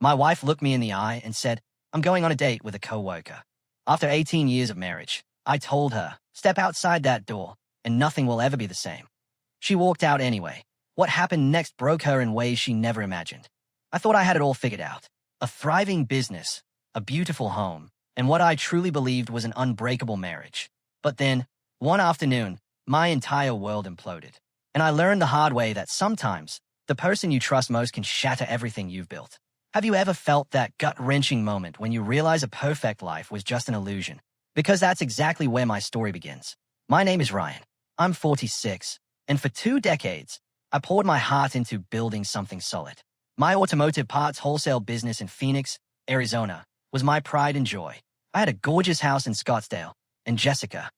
My wife looked me in the eye and said, I'm going on a date with a coworker. After 18 years of marriage, I told her, step outside that door, and nothing will ever be the same. She walked out anyway. What happened next broke her in ways she never imagined. I thought I had it all figured out. A thriving business, a beautiful home, and what I truly believed was an unbreakable marriage. But then, one afternoon, my entire world imploded. And I learned the hard way that sometimes, the person you trust most can shatter everything you've built. Have you ever felt that gut-wrenching moment when you realize a perfect life was just an illusion? Because that's exactly where my story begins. My name is Ryan. I'm 46, and for 2 decades, I poured my heart into building something solid. My automotive parts wholesale business in Phoenix, Arizona, was my pride and joy. I had a gorgeous house in Scottsdale, and Jessica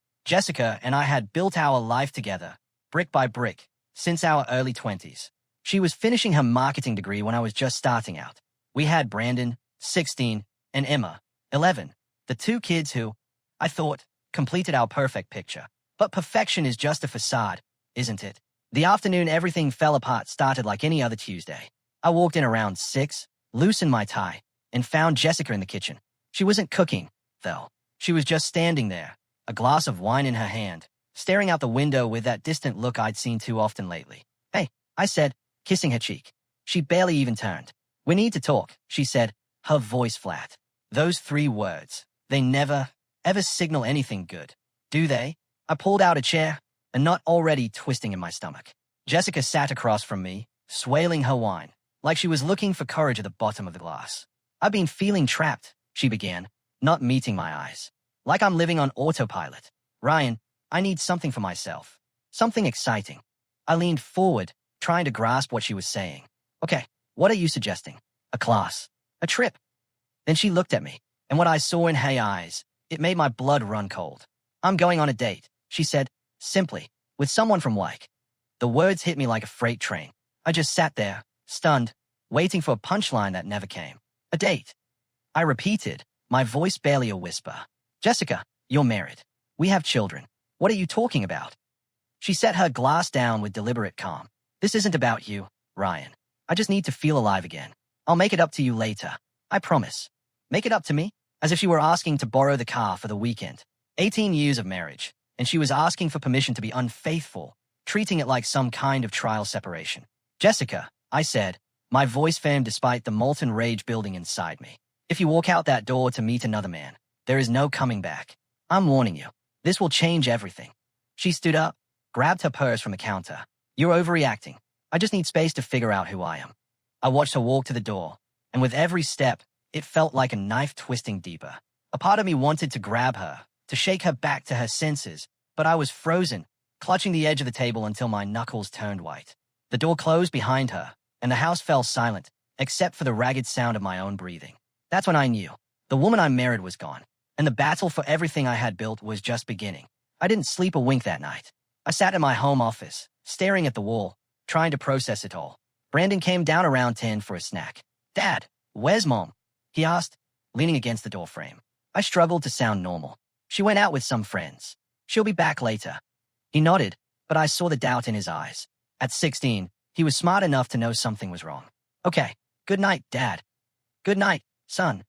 and I had built our life together, brick by brick, since our early 20s. She was finishing her marketing degree when I was just starting out. We had Brandon, 16, and Emma, 11, the 2 kids who, I thought, completed our perfect picture. But perfection is just a facade, isn't it? The afternoon everything fell apart started like any other Tuesday. I walked in around 6, loosened my tie, and found Jessica in the kitchen. She wasn't cooking, though. She was just standing there, a glass of wine in her hand, staring out the window with that distant look I'd seen too often lately. Hey, I said, kissing her cheek. She barely even turned. We need to talk, she said, her voice flat. Those 3 words, they never, ever signal anything good, do they? I pulled out a chair, a knot already twisting in my stomach. Jessica sat across from me, swailing her wine, like she was looking for courage at the bottom of the glass. I've been feeling trapped, she began, not meeting my eyes. Like I'm living on autopilot. Ryan, I need something for myself. Something exciting. I leaned forward, trying to grasp what she was saying. Okay, what are you suggesting? A class? A trip? Then she looked at me, and what I saw in her eyes, it made my blood run cold. I'm going on a date, she said, simply, with someone from work. The words hit me like a freight train. I just sat there, stunned, waiting for a punchline that never came. A date. I repeated, my voice barely a whisper. Jessica, you're married. We have children. What are you talking about? She set her glass down with deliberate calm. This isn't about you, Ryan. I just need to feel alive again. I'll make it up to you later. I promise. Make it up to me? As if she were asking to borrow the car for the weekend. 18 years of marriage, and she was asking for permission to be unfaithful, treating it like some kind of trial separation. Jessica, I said, my voice firm despite the molten rage building inside me. If you walk out that door to meet another man, there is no coming back. I'm warning you. This will change everything. She stood up, grabbed her purse from the counter. You're overreacting. I just need space to figure out who I am. I watched her walk to the door, and with every step, it felt like a knife twisting deeper. A part of me wanted to grab her, to shake her back to her senses, but I was frozen, clutching the edge of the table until my knuckles turned white. The door closed behind her, and the house fell silent, except for the ragged sound of my own breathing. That's when I knew. The woman I married was gone, and the battle for everything I had built was just beginning. I didn't sleep a wink that night. I sat in my home office, staring at the wall, trying to process it all. Brandon came down around 10 for a snack. Dad, where's Mom? He asked, leaning against the doorframe. I struggled to sound normal. She went out with some friends. She'll be back later. He nodded, but I saw the doubt in his eyes. At 16, he was smart enough to know something was wrong. Okay, good night, Dad. Good night, son.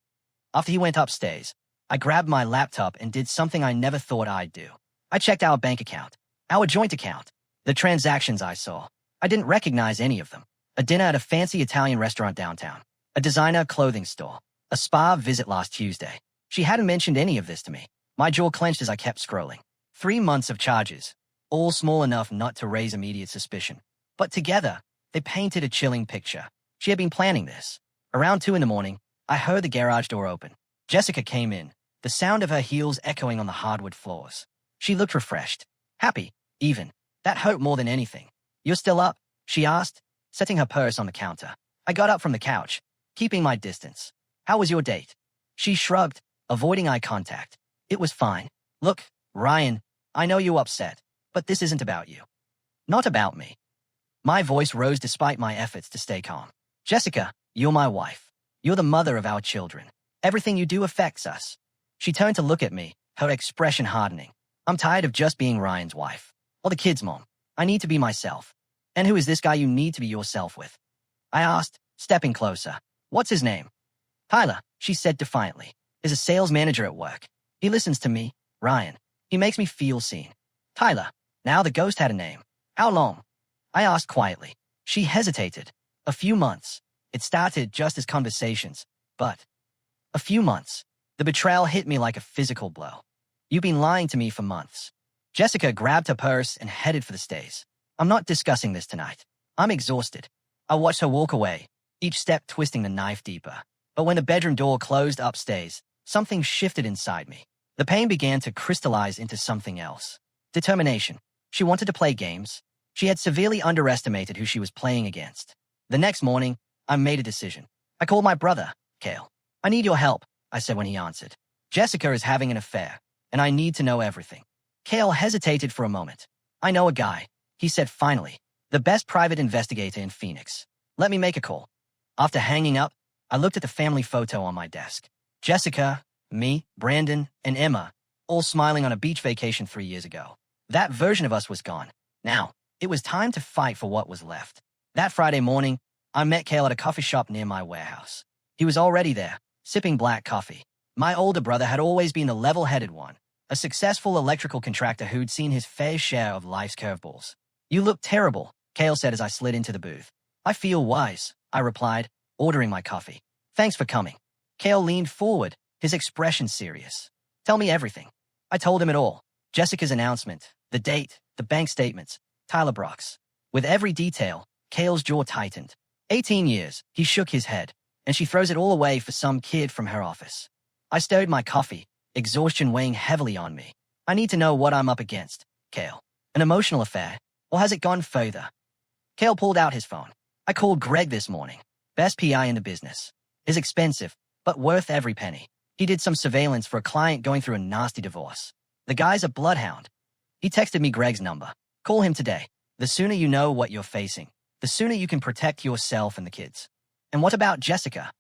After he went upstairs, I grabbed my laptop and did something I never thought I'd do. I checked our bank account, our joint account, the transactions I saw. I didn't recognize any of them. A dinner at a fancy Italian restaurant downtown, a designer clothing store, a spa visit last Tuesday. She hadn't mentioned any of this to me. My jaw clenched as I kept scrolling. 3 months of charges, all small enough not to raise immediate suspicion. But together, they painted a chilling picture. She had been planning this. Around 2 in the morning, I heard the garage door open. Jessica came in, the sound of her heels echoing on the hardwood floors. She looked refreshed, happy, even. That hurt more than anything. You're still up? She asked, setting her purse on the counter. I got up from the couch, keeping my distance. How was your date? She shrugged, avoiding eye contact. It was fine. Look, Ryan, I know you're upset, but this isn't about you. Not about me. My voice rose despite my efforts to stay calm. Jessica, you're my wife. You're the mother of our children. Everything you do affects us. She turned to look at me, her expression hardening. I'm tired of just being Ryan's wife. Or the kid's mom. I need to be myself. And who is this guy you need to be yourself with? I asked, stepping closer. What's his name? Tyler, she said defiantly, is a sales manager at work. He listens to me, Ryan. He makes me feel seen. Tyler, now the ghost had a name. How long? I asked quietly. She hesitated. A few months. It started just as conversations, but a few months. The betrayal hit me like a physical blow. You've been lying to me for months. Jessica grabbed her purse and headed for the stairs. I'm not discussing this tonight. I'm exhausted. I watched her walk away, each step twisting the knife deeper. But when the bedroom door closed upstairs, something shifted inside me. The pain began to crystallize into something else. Determination. She wanted to play games. She had severely underestimated who she was playing against. The next morning, I made a decision. I called my brother, Cale. I need your help, I said when he answered. Jessica is having an affair, and I need to know everything. Cale hesitated for a moment. I know a guy, he said finally, the best private investigator in Phoenix. Let me make a call. After hanging up, I looked at the family photo on my desk. Jessica, me, Brandon, and Emma, all smiling on a beach vacation 3 years ago. That version of us was gone. Now, it was time to fight for what was left. That Friday morning, I met Cale at a coffee shop near my warehouse. He was already there, sipping black coffee. My older brother had always been the level-headed one, a successful electrical contractor who'd seen his fair share of life's curveballs. You look terrible, Cale said as I slid into the booth. I feel wise, I replied, ordering my coffee. Thanks for coming. Cale leaned forward, his expression serious. Tell me everything. I told him it all. Jessica's announcement, the date, the bank statements, Tyler Brock's. With every detail, Cale's jaw tightened. 18 years, he shook his head, and she throws it all away for some kid from her office. I stirred my coffee, exhaustion weighing heavily on me. I need to know what I'm up against, Cale. An emotional affair, or has it gone further? Cale pulled out his phone. I called Greg this morning. Best PI in the business. Is expensive, but worth every penny. He did some surveillance for a client going through a nasty divorce. The guy's a bloodhound. He texted me Greg's number. Call him today. The sooner you know what you're facing, the sooner you can protect yourself and the kids. And what about Jessica?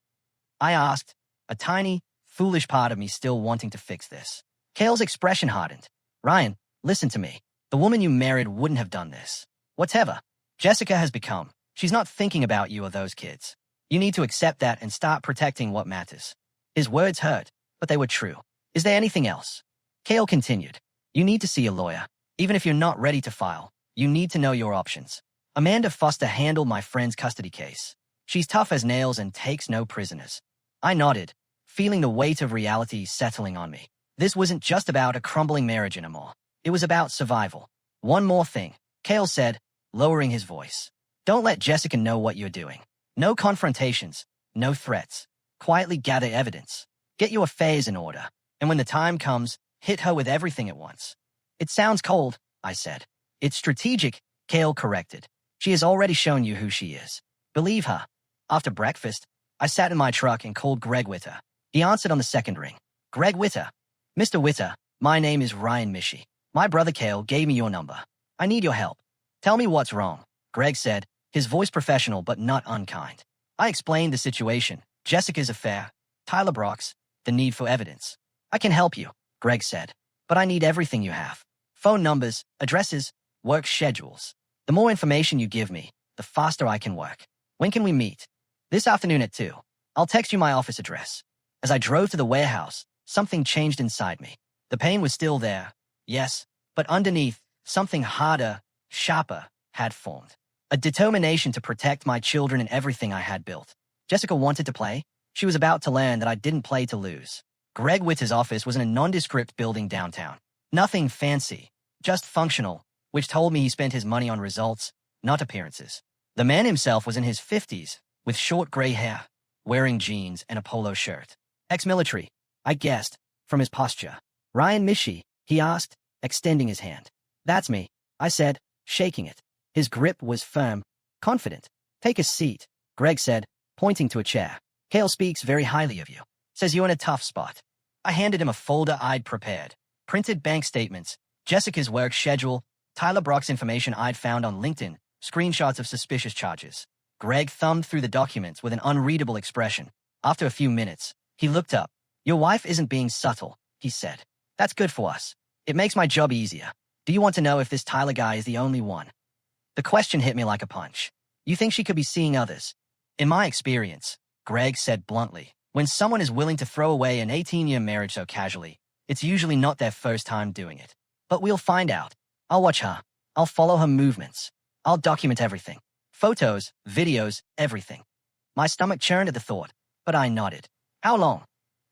I asked, a tiny, foolish part of me still wanting to fix this. Cale's expression hardened. Ryan, listen to me. The woman you married wouldn't have done this. Whatever Jessica has become, she's not thinking about you or those kids. You need to accept that and start protecting what matters. His words hurt, but they were true. Is there anything else? Cale continued. You need to see a lawyer. Even if you're not ready to file, you need to know your options. Amanda Foster handled my friend's custody case. She's tough as nails and takes no prisoners. I nodded, feeling the weight of reality settling on me. This wasn't just about a crumbling marriage anymore. It was about survival. One more thing, Cale said, lowering his voice. Don't let Jessica know what you're doing. No confrontations, no threats. Quietly gather evidence. Get your affairs in order. And when the time comes, hit her with everything at once. It sounds cold, I said. It's strategic, Cale corrected. She has already shown you who she is. Believe her. After breakfast, I sat in my truck and called Greg Witter. He answered on the second ring. Greg Witter. Mr. Witter, my name is Ryan Mishi. My brother Cale gave me your number. I need your help. Tell me what's wrong, Greg said, his voice professional but not unkind. I explained the situation, Jessica's affair, Tyler Brock's, the need for evidence. I can help you, Greg said, but I need everything you have. Phone numbers, addresses, work schedules. The more information you give me, the faster I can work. When can we meet? This afternoon at 2. I'll text you my office address. As I drove to the warehouse, something changed inside me. The pain was still there, yes, but underneath, something harder, sharper, had formed. A determination to protect my children and everything I had built. Jessica wanted to play. She was about to learn that I didn't play to lose. Greg Witter's office was in a nondescript building downtown. Nothing fancy, just functional, which told me he spent his money on results, not appearances. The man himself was in his 50s, with short gray hair, wearing jeans and a polo shirt. Ex-military, I guessed, from his posture. Ryan Mishi, he asked, extending his hand. That's me, I said, shaking it. His grip was firm, confident. Take a seat, Greg said, pointing to a chair. Cale speaks very highly of you. Says you're in a tough spot. I handed him a folder I'd prepared. Printed bank statements, Jessica's work schedule, Tyler Brock's information I'd found on LinkedIn, screenshots of suspicious charges. Greg thumbed through the documents with an unreadable expression. After a few minutes, he looked up. Your wife isn't being subtle, he said. That's good for us. It makes my job easier. Do you want to know if this Tyler guy is the only one? The question hit me like a punch. You think she could be seeing others? In my experience, Greg said bluntly, When someone is willing to throw away an 18-year marriage so casually, it's usually not their first time doing it. But we'll find out. I'll watch her. I'll follow her movements. I'll document everything. Photos, videos, everything. My stomach churned at the thought, but I nodded. How long?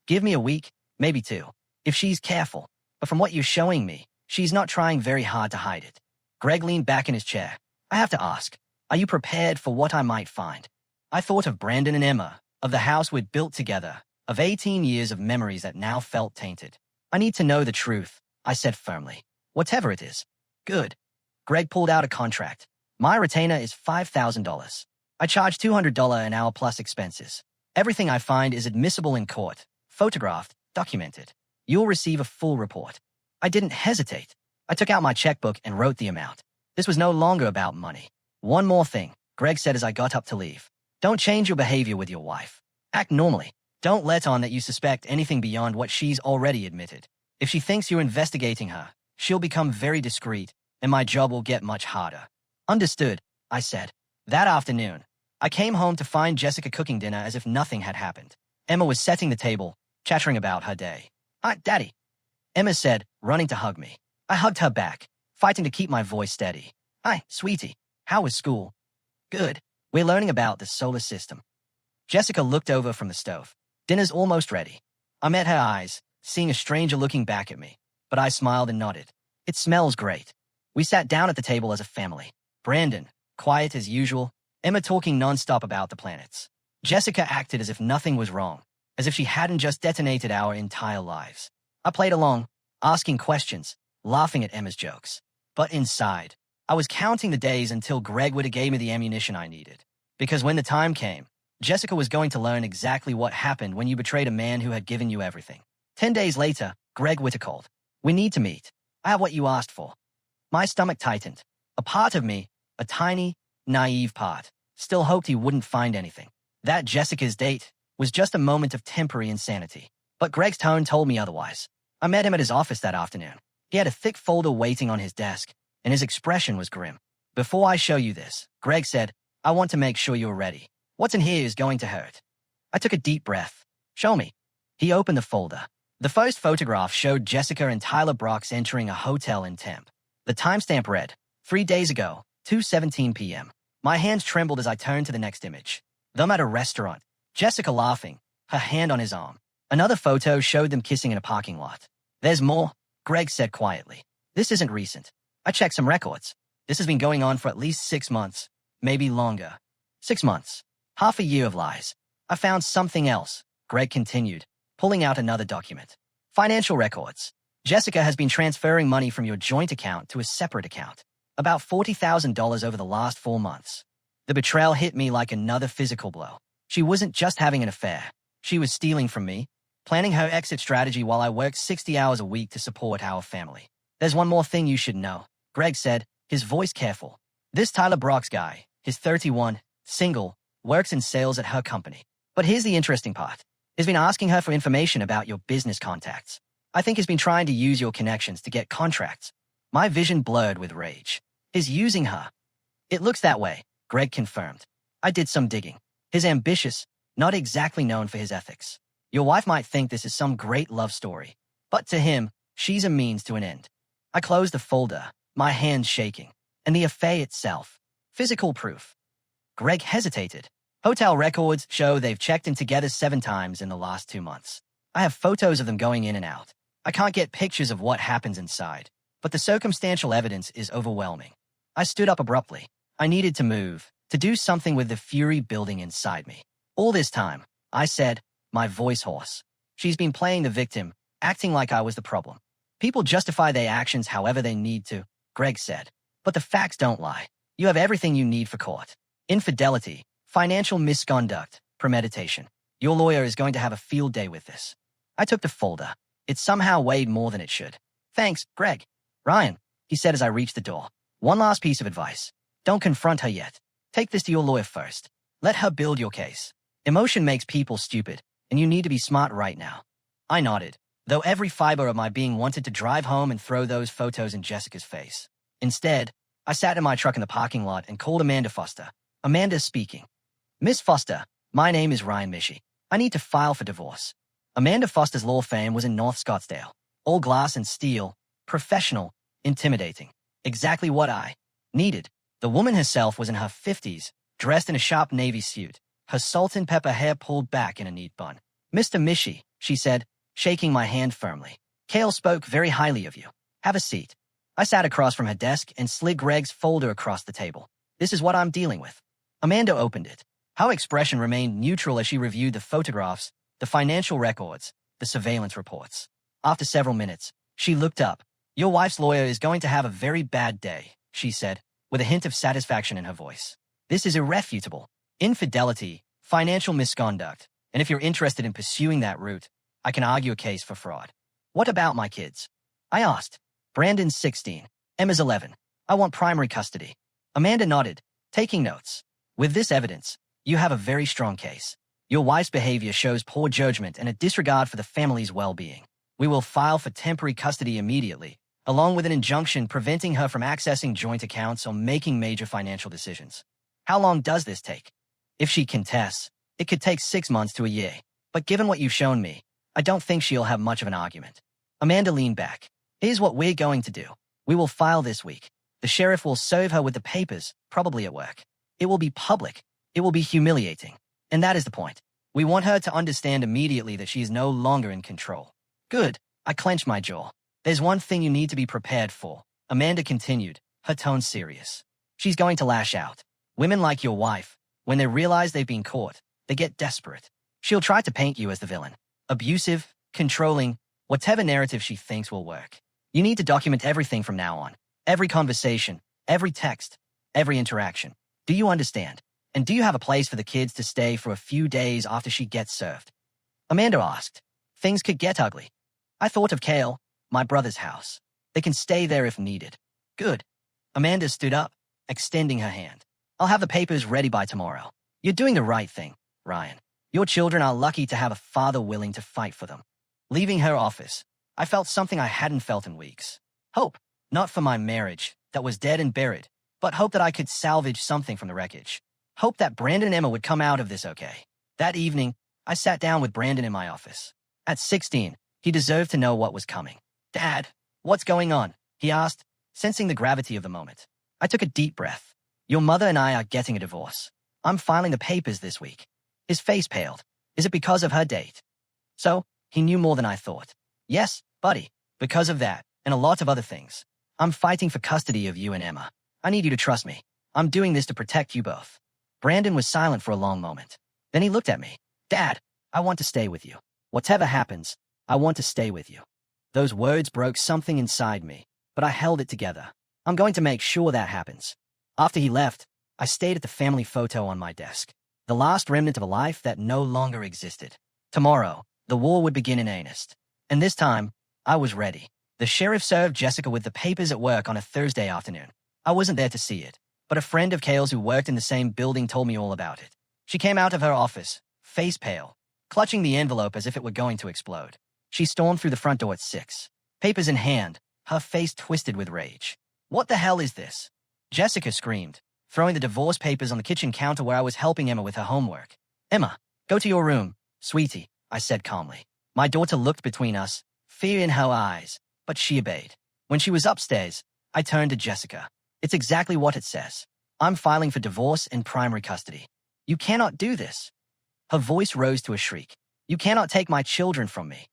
Give me a week, maybe 2. If she's careful. But from what you're showing me, she's not trying very hard to hide it. Greg leaned back in his chair. I have to ask, are you prepared for what I might find? I thought of Brandon and Emma, of the house we'd built together, of 18 years of memories that now felt tainted. I need to know the truth, I said firmly. Whatever it is. Good. Greg pulled out a contract. My retainer is $5,000. I charge $200 an hour plus expenses. Everything I find is admissible in court, photographed, documented. You'll receive a full report. I didn't hesitate. I took out my checkbook and wrote the amount. This was no longer about money. One more thing, Greg said as I got up to leave. Don't change your behavior with your wife. Act normally. Don't let on that you suspect anything beyond what she's already admitted. If she thinks you're investigating her, she'll become very discreet, and my job will get much harder. Understood, I said. That afternoon, I came home to find Jessica cooking dinner as if nothing had happened. Emma was setting the table, chattering about her day. Hi, Daddy, Emma said, running to hug me. I hugged her back, fighting to keep my voice steady. Hi, sweetie. How was school? Good. We're learning about the solar system. Jessica looked over from the stove. Dinner's almost ready. I met her eyes, seeing a stranger looking back at me, but I smiled and nodded. It smells great. We sat down at the table as a family. Brandon, quiet as usual, Emma talking nonstop about the planets. Jessica acted as if nothing was wrong, as if she hadn't just detonated our entire lives. I played along, asking questions, laughing at Emma's jokes. But inside, I was counting the days until Greg would have gave me the ammunition I needed. Because when the time came, Jessica was going to learn exactly what happened when you betrayed a man who had given you everything. 10 days later, Greg Witter called. We need to meet. I have what you asked for. My stomach tightened. A part of me, a tiny, naive part, still hoped he wouldn't find anything. That Jessica's date was just a moment of temporary insanity. But Greg's tone told me otherwise. I met him at his office that afternoon. He had a thick folder waiting on his desk, and his expression was grim. Before I show you this, Greg said, I want to make sure you're ready. What's in here is going to hurt. I took a deep breath. Show me. He opened the folder. The first photograph showed Jessica and Tyler Brox entering a hotel in Temp. The timestamp read, 3 days ago, 2:17 p.m. My hands trembled as I turned to the next image. Them at a restaurant. Jessica laughing, her hand on his arm. Another photo showed them kissing in a parking lot. There's more, Greg said quietly. This isn't recent. I checked some records. This has been going on for at least 6 months, maybe longer. 6 months. Half a year of lies. I found something else, Greg continued, pulling out another document. Financial records. Jessica has been transferring money from your joint account to a separate account. About $40,000 over the last 4 months. The betrayal hit me like another physical blow. She wasn't just having an affair. She was stealing from me, planning her exit strategy while I worked 60 hours a week to support our family. There's one more thing you should know, Greg said, his voice careful. This Tyler Brox guy, he's 31, single, works in sales at her company. But here's the interesting part. He's been asking her for information about your business contacts. I think he's been trying to use your connections to get contracts. My vision blurred with rage. He's using her. It looks that way, Greg confirmed. I did some digging. He's ambitious, not exactly known for his ethics. Your wife might think this is some great love story, but to him, she's a means to an end. I closed the folder, my hands shaking, and the affair itself. Physical proof. Greg hesitated. Hotel records show they've checked in together 7 times in the last 2 months. I have photos of them going in and out. I can't get pictures of what happens inside, but the circumstantial evidence is overwhelming. I stood up abruptly. I needed to move, to do something with the fury building inside me. All this time, I said, my voice hoarse. She's been playing the victim, acting like I was the problem. People justify their actions however they need to, Greg said. But the facts don't lie. You have everything you need for court. Infidelity, financial misconduct, premeditation. Your lawyer is going to have a field day with this. I took the folder. It somehow weighed more than it should. Thanks, Greg. Ryan, he said as I reached the door. One last piece of advice. Don't confront her yet. Take this to your lawyer first. Let her build your case. Emotion makes people stupid, and you need to be smart right now. I nodded, though every fiber of my being wanted to drive home and throw those photos in Jessica's face. Instead, I sat in my truck in the parking lot and called Amanda Foster. Amanda speaking. Miss Foster, my name is Ryan Mishi. I need to file for divorce. Amanda Foster's law firm was in North Scottsdale. All glass and steel, professional, intimidating. Exactly what I needed. The woman herself was in her 50s, dressed in a sharp navy suit, her salt and pepper hair pulled back in a neat bun. Mr. Mishi, she said, shaking my hand firmly. Cale spoke very highly of you. Have a seat. I sat across from her desk and slid Greg's folder across the table. This is what I'm dealing with. Amanda opened it. Her expression remained neutral as she reviewed the photographs, the financial records, the surveillance reports. After several minutes, she looked up. Your wife's lawyer is going to have a very bad day, she said, with a hint of satisfaction in her voice. This is irrefutable. Infidelity, financial misconduct, and if you're interested in pursuing that route, I can argue a case for fraud. What about my kids? I asked. Brandon's 16. Emma's 11. I want primary custody. Amanda nodded, taking notes. With this evidence, you have a very strong case. Your wife's behavior shows poor judgment and a disregard for the family's well-being. We will file for temporary custody immediately, along with an injunction preventing her from accessing joint accounts or making major financial decisions. How long does this take? If she contests, it could take 6 months to a year, but given what you've shown me, I don't think she'll have much of an argument. Amanda leaned back. Here's what we're going to do. We will file this week. The sheriff will serve her with the papers, probably at work. It will be public. It will be humiliating. And that is the point. We want her to understand immediately that she is no longer in control. Good. I clenched my jaw. There's one thing you need to be prepared for, Amanda continued, her tone serious. She's going to lash out. Women like your wife, when they realize they've been caught, they get desperate. She'll try to paint you as the villain. Abusive, controlling, whatever narrative she thinks will work. You need to document everything from now on. Every conversation, every text, every interaction. Do you understand? And do you have a place for the kids to stay for a few days after she gets served? Amanda asked. Things could get ugly. I thought of Cale, my brother's house. They can stay there if needed. Good. Amanda stood up, extending her hand. I'll have the papers ready by tomorrow. You're doing the right thing, Ryan. Your children are lucky to have a father willing to fight for them. Leaving her office, I felt something I hadn't felt in weeks. Hope, not for my marriage, that was dead and buried, but hope that I could salvage something from the wreckage. Hope that Brandon and Emma would come out of this okay. That evening, I sat down with Brandon in my office. At 16, he deserved to know what was coming. Dad, what's going on? He asked, sensing the gravity of the moment. I took a deep breath. Your mother and I are getting a divorce. I'm filing the papers this week. His face paled. Is it because of her date? So, he knew more than I thought. Yes, buddy, because of that, and a lot of other things. I'm fighting for custody of you and Emma. I need you to trust me. I'm doing this to protect you both. Brandon was silent for a long moment. Then he looked at me. Dad, I want to stay with you. Whatever happens, I want to stay with you. Those words broke something inside me, but I held it together. I'm going to make sure that happens. After he left, I stayed at the family photo on my desk. The last remnant of a life that no longer existed. Tomorrow, the war would begin in earnest. And this time, I was ready. The sheriff served Jessica with the papers at work on a Thursday afternoon. I wasn't there to see it, but a friend of Cale's who worked in the same building told me all about it. She came out of her office, face pale, clutching the envelope as if it were going to explode. She stormed through the front door at 6, papers in hand, her face twisted with rage. What the hell is this? Jessica screamed, throwing the divorce papers on the kitchen counter where I was helping Emma with her homework. Emma, go to your room, sweetie, I said calmly. My daughter looked between us, fear in her eyes, but she obeyed. When she was upstairs, I turned to Jessica. It's exactly what it says. I'm filing for divorce and primary custody. You cannot do this. Her voice rose to a shriek. You cannot take my children from me.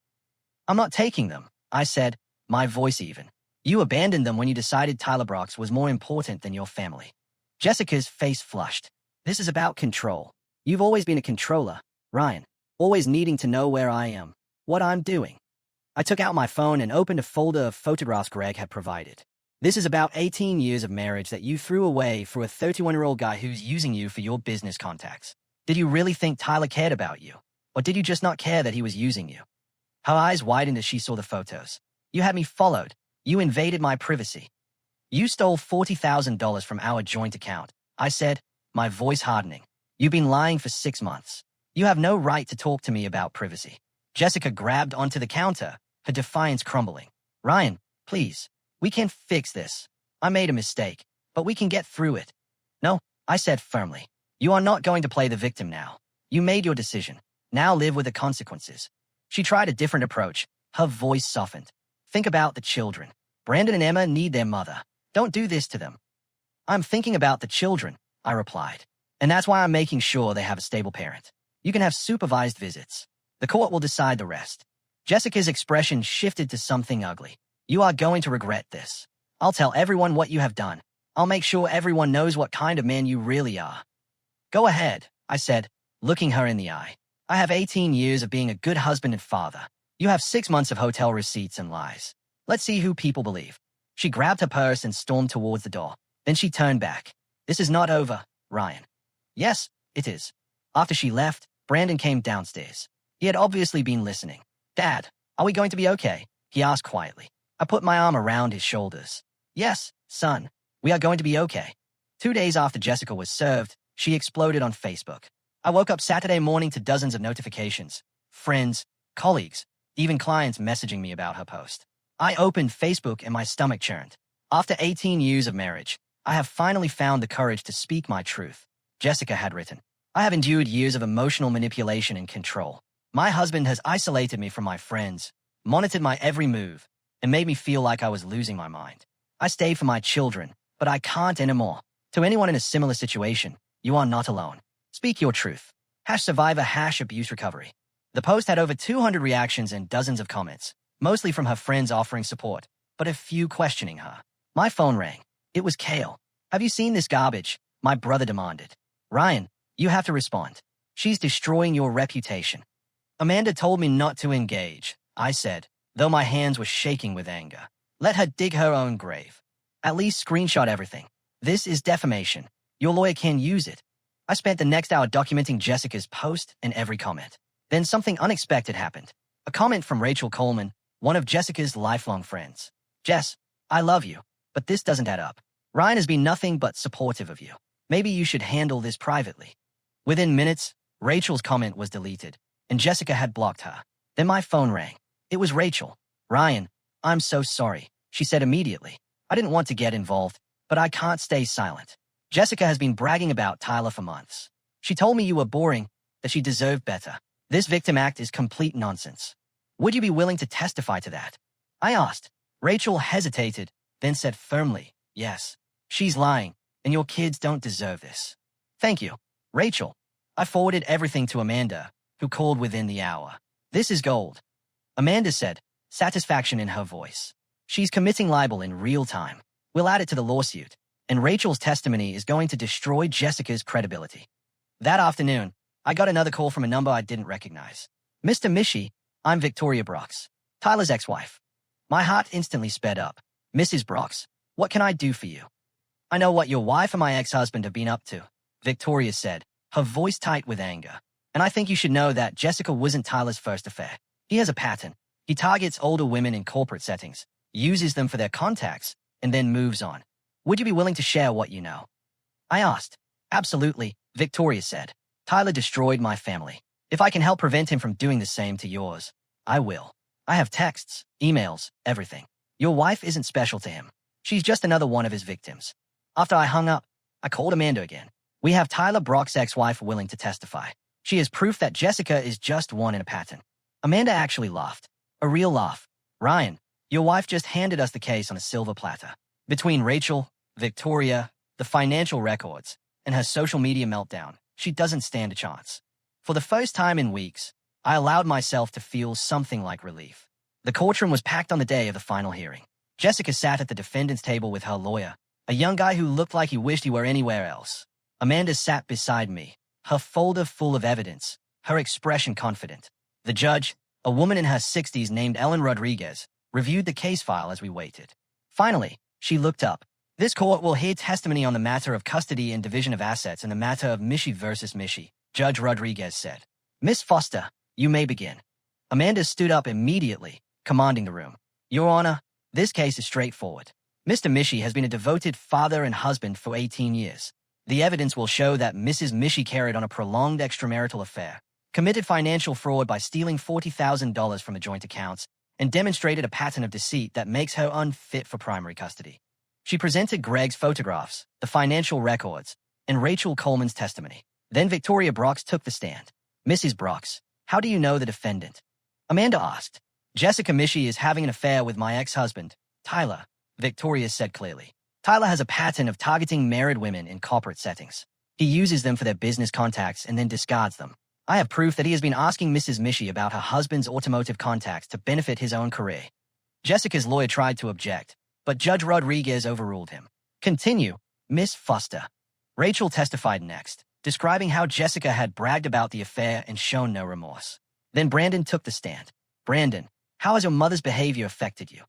I'm not taking them, I said, my voice even. You abandoned them when you decided Tyler Brox was more important than your family. Jessica's face flushed. This is about control. You've always been a controller, Ryan, always needing to know where I am, what I'm doing. I took out my phone and opened a folder of photographs Greg had provided. This is about 18 years of marriage that you threw away for a 31-year-old guy who's using you for your business contacts. Did you really think Tyler cared about you? Or did you just not care that he was using you? Her eyes widened as she saw the photos. You had me followed. You invaded my privacy. You stole $40,000 from our joint account, I said, my voice hardening. You've been lying for 6 months. You have no right to talk to me about privacy. Jessica grabbed onto the counter, her defiance crumbling. Ryan, please. We can fix this. I made a mistake, but we can get through it. No, I said firmly. You are not going to play the victim now. You made your decision. Now live with the consequences. She tried a different approach. Her voice softened. Think about the children. Brandon and Emma need their mother. Don't do this to them. I'm thinking about the children, I replied. And that's why I'm making sure they have a stable parent. You can have supervised visits. The court will decide the rest. Jessica's expression shifted to something ugly. You are going to regret this. I'll tell everyone what you have done. I'll make sure everyone knows what kind of man you really are. Go ahead, I said, looking her in the eye. I have 18 years of being a good husband and father. You have 6 months of hotel receipts and lies. Let's see who people believe. She grabbed her purse and stormed towards the door. Then she turned back. This is not over, Ryan. Yes, it is. After she left, Brandon came downstairs. He had obviously been listening. Dad, are we going to be okay? He asked quietly. I put my arm around his shoulders. Yes, son, we are going to be okay. 2 days after Jessica was served, she exploded on Facebook. I woke up Saturday morning to dozens of notifications. Friends, colleagues, even clients messaging me about her post. I opened Facebook and my stomach churned. After 18 years of marriage, I have finally found the courage to speak my truth. Jessica had written, I have endured years of emotional manipulation and control. My husband has isolated me from my friends, monitored my every move, and made me feel like I was losing my mind. I stayed for my children, but I can't anymore. To anyone in a similar situation, you are not alone. Speak your truth. #survivor #abuse recovery. The post had over 200 reactions and dozens of comments, mostly from her friends offering support, but a few questioning her. My phone rang. It was Kale. Have you seen this garbage? My brother demanded. Ryan, you have to respond. She's destroying your reputation. Amanda told me not to engage, I said, though my hands were shaking with anger. Let her dig her own grave. At least screenshot everything. This is defamation. Your lawyer can use it. I spent the next hour documenting Jessica's post and every comment. Then something unexpected happened. A comment from Rachel Coleman, one of Jessica's lifelong friends. Jess, I love you, but this doesn't add up. Ryan has been nothing but supportive of you. Maybe you should handle this privately. Within minutes, Rachel's comment was deleted, and Jessica had blocked her. Then my phone rang. It was Rachel. Ryan, I'm so sorry, she said immediately. I didn't want to get involved, but I can't stay silent. Jessica has been bragging about Tyler for months. She told me you were boring, that she deserved better. This victim act is complete nonsense. Would you be willing to testify to that? I asked. Rachel hesitated, then said firmly, yes. She's lying, and your kids don't deserve this. Thank you, Rachel. I forwarded everything to Amanda, who called within the hour. This is gold. Amanda said, satisfaction in her voice. She's committing libel in real time. We'll add it to the lawsuit, and Rachel's testimony is going to destroy Jessica's credibility. That afternoon, I got another call from a number I didn't recognize. Mr. Mishi, I'm Victoria Brox, Tyler's ex-wife. My heart instantly sped up. Mrs. Brox, what can I do for you? I know what your wife and my ex-husband have been up to, Victoria said, her voice tight with anger. And I think you should know that Jessica wasn't Tyler's first affair. He has a pattern. He targets older women in corporate settings, uses them for their contacts, and then moves on. Would you be willing to share what you know? I asked. Absolutely, Victoria said. Tyler destroyed my family. If I can help prevent him from doing the same to yours, I will. I have texts, emails, everything. Your wife isn't special to him. She's just another one of his victims. After I hung up, I called Amanda again. We have Tyler Brock's ex-wife willing to testify. She is proof that Jessica is just one in a pattern. Amanda actually laughed. A real laugh. Ryan, your wife just handed us the case on a silver platter. Between Rachel, Victoria, the financial records, and her social media meltdown, she doesn't stand a chance. For the first time in weeks, I allowed myself to feel something like relief. The courtroom was packed on the day of the final hearing. Jessica sat at the defendant's table with her lawyer, a young guy who looked like he wished he were anywhere else. Amanda sat beside me, her folder full of evidence, her expression confident. The judge, a woman in her 60s named Ellen Rodriguez, reviewed the case file as we waited. Finally, she looked up. This court will hear testimony on the matter of custody and division of assets in the matter of Mishi versus Mishi, Judge Rodriguez said. Miss Foster, you may begin. Amanda stood up immediately, commanding the room. Your Honor, this case is straightforward. Mr. Mishi has been a devoted father and husband for 18 years. The evidence will show that Mrs. Mishi carried on a prolonged extramarital affair, committed financial fraud by stealing $40,000 from the joint accounts, and demonstrated a pattern of deceit that makes her unfit for primary custody. She presented Greg's photographs, the financial records, and Rachel Coleman's testimony. Then Victoria Brox took the stand. Mrs. Brox, How do you know the defendant? Amanda asked. Jessica Mishi is having an affair with my ex-husband, Tyler, Victoria said clearly. Tyler has a pattern of targeting married women in corporate settings. He uses them for their business contacts and then discards them. I have proof that he has been asking Mrs. Mishi about her husband's automotive contacts to benefit his own career. Jessica's lawyer tried to object, but Judge Rodriguez overruled him. Continue, Miss Foster. Rachel testified next, describing how Jessica had bragged about the affair and shown no remorse. Then Brandon took the stand. Brandon, how has your mother's behavior affected you?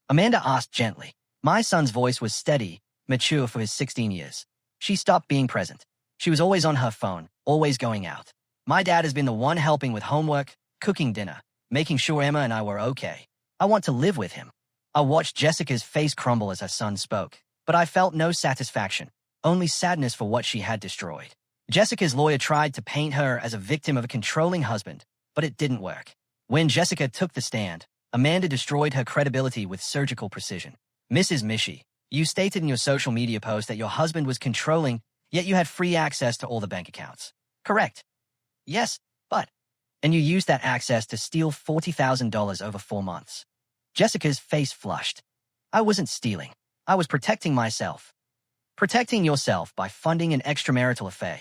Amanda asked gently. My son's voice was steady, mature for his 16 years. She stopped being present. She was always on her phone, always going out. My dad has been the one helping with homework, cooking dinner, making sure Emma and I were okay. I want to live with him. I watched Jessica's face crumble as her son spoke, but I felt no satisfaction, only sadness for what she had destroyed. Jessica's lawyer tried to paint her as a victim of a controlling husband, but it didn't work. When Jessica took the stand, Amanda destroyed her credibility with surgical precision. Mrs. Mishi, you stated in your social media post that your husband was controlling, yet you had free access to all the bank accounts. Correct? Yes, but... And you used that access to steal $40,000 over 4 months. Jessica's face flushed. I wasn't stealing. I was protecting myself. Protecting yourself by funding an extramarital affair.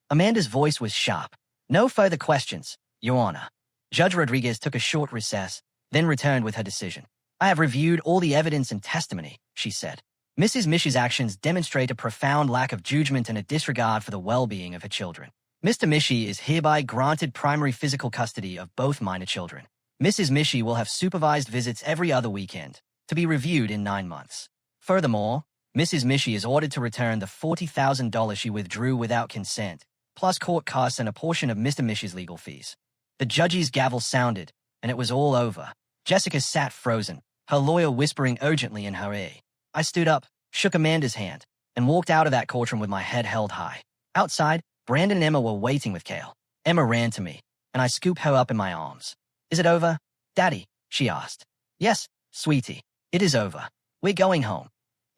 Amanda's voice was sharp. No further questions, Your Honor. Judge Rodriguez took a short recess, then returned with her decision. I have reviewed all the evidence and testimony, she said. Mrs. Mishi's actions demonstrate a profound lack of judgment and a disregard for the well-being of her children. Mr. Mishi is hereby granted primary physical custody of both minor children. Mrs. Mishi will have supervised visits every other weekend, to be reviewed in 9 months. Furthermore, Mrs. Mishi is ordered to return the $40,000 she withdrew without consent, plus court costs and a portion of Mr. Mishi's legal fees. The judge's gavel sounded, and it was all over. Jessica sat frozen, her lawyer whispering urgently in her ear. I stood up, shook Amanda's hand, and walked out of that courtroom with my head held high. Outside, Brandon and Emma were waiting with Kale. Emma ran to me, and I scooped her up in my arms. Is it over, Daddy? She asked. Yes, sweetie, it is over. We're going home.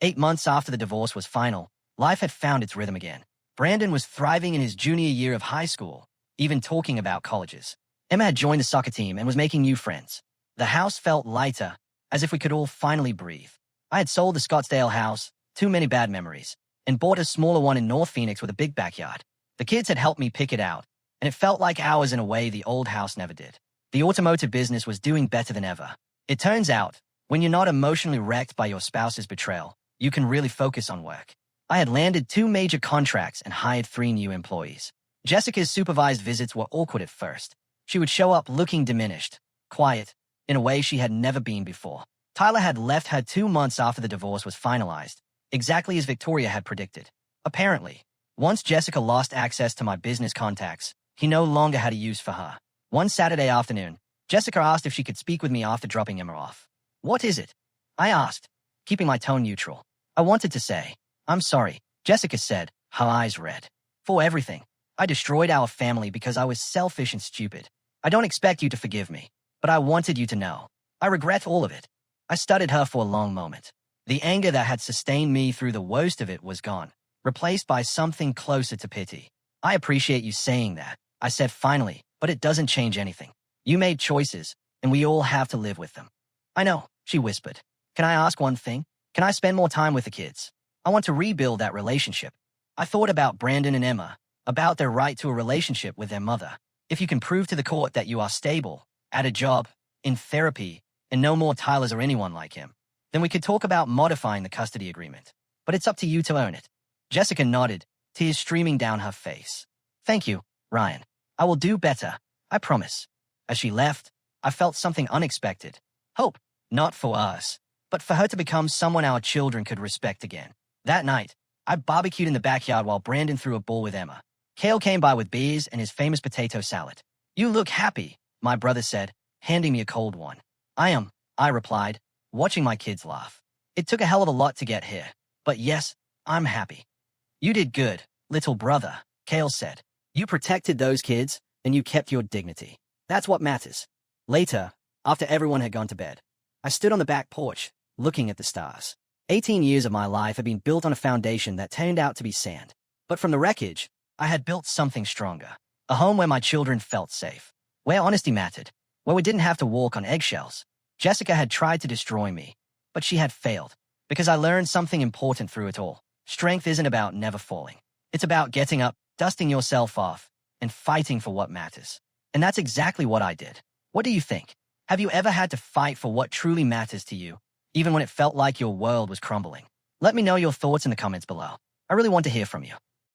8 months after the divorce was final, life had found its rhythm again. Brandon was thriving in his junior year of high school, even talking about colleges. Emma had joined the soccer team and was making new friends. The house felt lighter, as if we could all finally breathe. I had sold the Scottsdale house, too many bad memories, and bought a smaller one in North Phoenix with a big backyard. The kids had helped me pick it out, and it felt like ours in a way the old house never did. The automotive business was doing better than ever. It turns out, when you're not emotionally wrecked by your spouse's betrayal, you can really focus on work. I had landed 2 major contracts and hired 3 new employees. Jessica's supervised visits were awkward at first. She would show up looking diminished, quiet, in a way she had never been before. Tyler had left her 2 months after the divorce was finalized, exactly as Victoria had predicted. Apparently, once Jessica lost access to my business contacts, he no longer had a use for her. One Saturday afternoon, Jessica asked if she could speak with me after dropping Emma off. What is it? I asked, keeping my tone neutral. I wanted to say, I'm sorry, Jessica said, her eyes red. For everything. I destroyed our family because I was selfish and stupid. I don't expect you to forgive me, but I wanted you to know. I regret all of it. I studied her for a long moment. The anger that had sustained me through the worst of it was gone, replaced by something closer to pity. I appreciate you saying that, I said finally, but it doesn't change anything. You made choices, and we all have to live with them. I know, she whispered. Can I ask one thing? Can I spend more time with the kids? I want to rebuild that relationship. I thought about Brandon and Emma, about their right to a relationship with their mother. If you can prove to the court that you are stable, at a job, in therapy, and no more Tylers or anyone like him, then we could talk about modifying the custody agreement. But it's up to you to earn it. Jessica nodded, tears streaming down her face. Thank you, Ryan. I will do better, I promise. As she left, I felt something unexpected. Hope, not for us, but for her to become someone our children could respect again. That night, I barbecued in the backyard while Brandon threw a ball with Emma. Kale came by with beers and his famous potato salad. You look happy, my brother said, handing me a cold one. I am, I replied, watching my kids laugh. It took a hell of a lot to get here, but yes, I'm happy. You did good, little brother, Kale said. You protected those kids, and you kept your dignity. That's what matters. Later, after everyone had gone to bed, I stood on the back porch, looking at the stars. 18 years of my life had been built on a foundation that turned out to be sand. But from the wreckage, I had built something stronger. A home where my children felt safe, where honesty mattered, where we didn't have to walk on eggshells. Jessica had tried to destroy me, but she had failed, because I learned something important through it all. Strength isn't about never falling. It's about getting up, dusting yourself off, and fighting for what matters. And that's exactly what I did. What do you think? Have you ever had to fight for what truly matters to you, even when it felt like your world was crumbling? Let me know your thoughts in the comments below. I really want to hear from you.